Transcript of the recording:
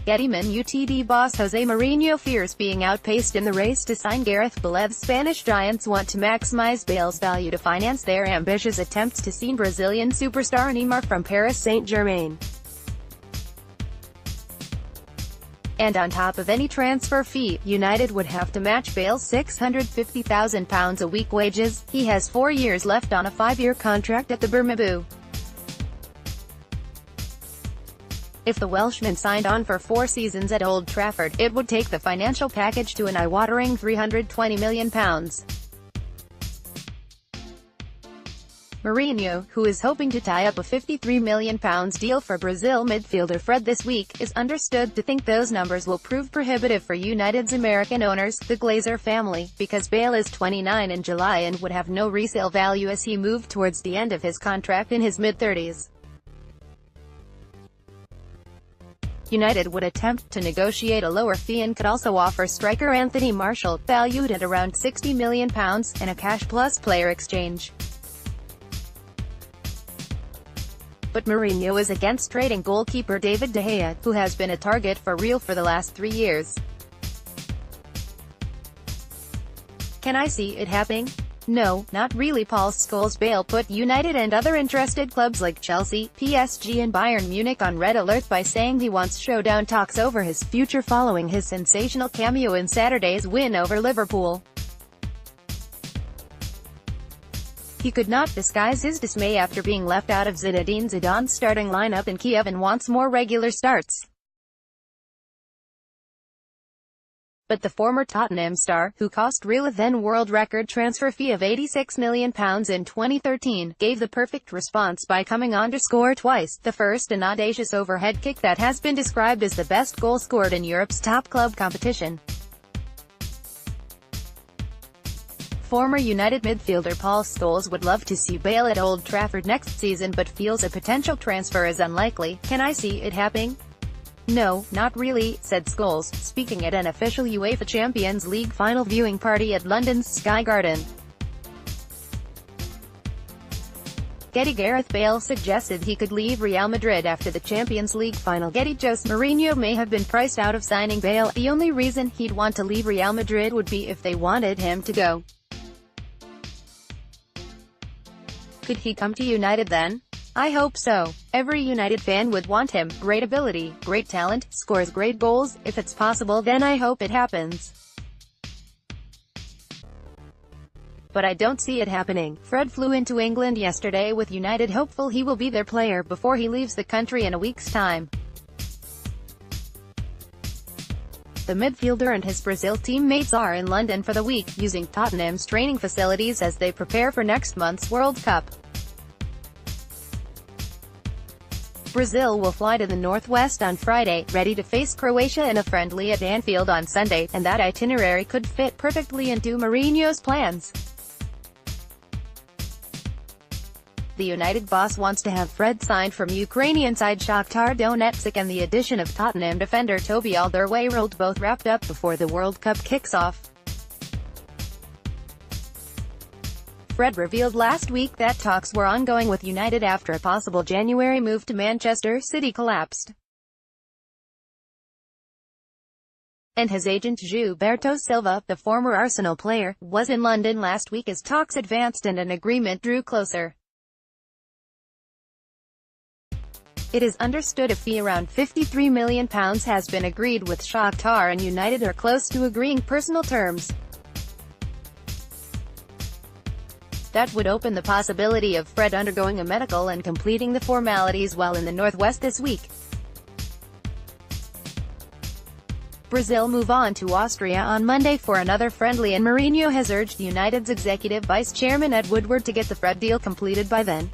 GETTYMan Utd boss Jose Mourinho fears being outpaced in the race to sign Gareth Bale. The Spanish giants want to maximise Bale's value to finance their ambitious attempts to sign Brazilian superstar Neymar from Paris St Germain. And on top of any transfer fee, United would have to match Bale's £650,000 a week wages. He has 4 years left on a 5-year contract at the Bernabeu. If the Welshman signed on for 4 seasons at Old Trafford, it would take the financial package to an eye-watering £320 million. Mourinho, who is hoping to tie up a £53 million deal for Brazil midfielder Fred this week, is understood to think those numbers will prove prohibitive for United's American owners, the Glazer family, because Bale is 29 in July and would have no resale value as he moved towards the end of his contract in his mid-30s. United would attempt to negotiate a lower fee and could also offer striker Anthony Martial, valued at around £60 million, in a cash-plus player exchange. But Mourinho is against trading goalkeeper David De Gea, who has been a target for Real for the last 3 years. Can I see it happening? No, not really. Paul Scholes. Bale put United and other interested clubs like Chelsea, PSG and Bayern Munich on red alert by saying he wants showdown talks over his future following his sensational cameo in Saturday's win over Liverpool. He could not disguise his dismay after being left out of Zinedine Zidane's starting lineup in Kiev and wants more regular starts. But the former Tottenham star, who cost Real a then-world record transfer fee of £86 million in 2013, gave the perfect response by coming on to score twice, the first an audacious overhead kick that has been described as the best goal scored in Europe's top club competition. Former United midfielder Paul Scholes would love to see Bale at Old Trafford next season but feels a potential transfer is unlikely. Can I see it happening? No, not really, said Scholes, speaking at an official UEFA Champions League final viewing party at London's Sky Garden. Gareth Bale suggested he could leave Real Madrid after the Champions League final. Jose Mourinho may have been priced out of signing Bale. The only reason he'd want to leave Real Madrid would be if they wanted him to go. Could he come to United then? I hope so. Every United fan would want him. Great ability, great talent, scores great goals. If it's possible, then I hope it happens. But I don't see it happening. Fred flew into England yesterday with United, hopeful he will be their player before he leaves the country in a week's time. The midfielder and his Brazil teammates are in London for the week, using Tottenham's training facilities as they prepare for next month's World Cup. Brazil will fly to the northwest on Friday, ready to face Croatia in a friendly at Anfield on Sunday, and that itinerary could fit perfectly into Mourinho's plans. The United boss wants to have Fred signed from Ukrainian side Shakhtar Donetsk, and the addition of Tottenham defender Toby Alderweireld both wrapped up before the World Cup kicks off. Fred revealed last week that talks were ongoing with United after a possible January move to Manchester City collapsed. And his agent Gilberto Silva, the former Arsenal player, was in London last week as talks advanced and an agreement drew closer. It is understood a fee around £53 million has been agreed with Shakhtar, and United are close to agreeing personal terms. That would open the possibility of Fred undergoing a medical and completing the formalities while in the Northwest this week. Brazil move on to Austria on Monday for another friendly, and Mourinho has urged United's executive vice chairman Ed Woodward to get the Fred deal completed by then.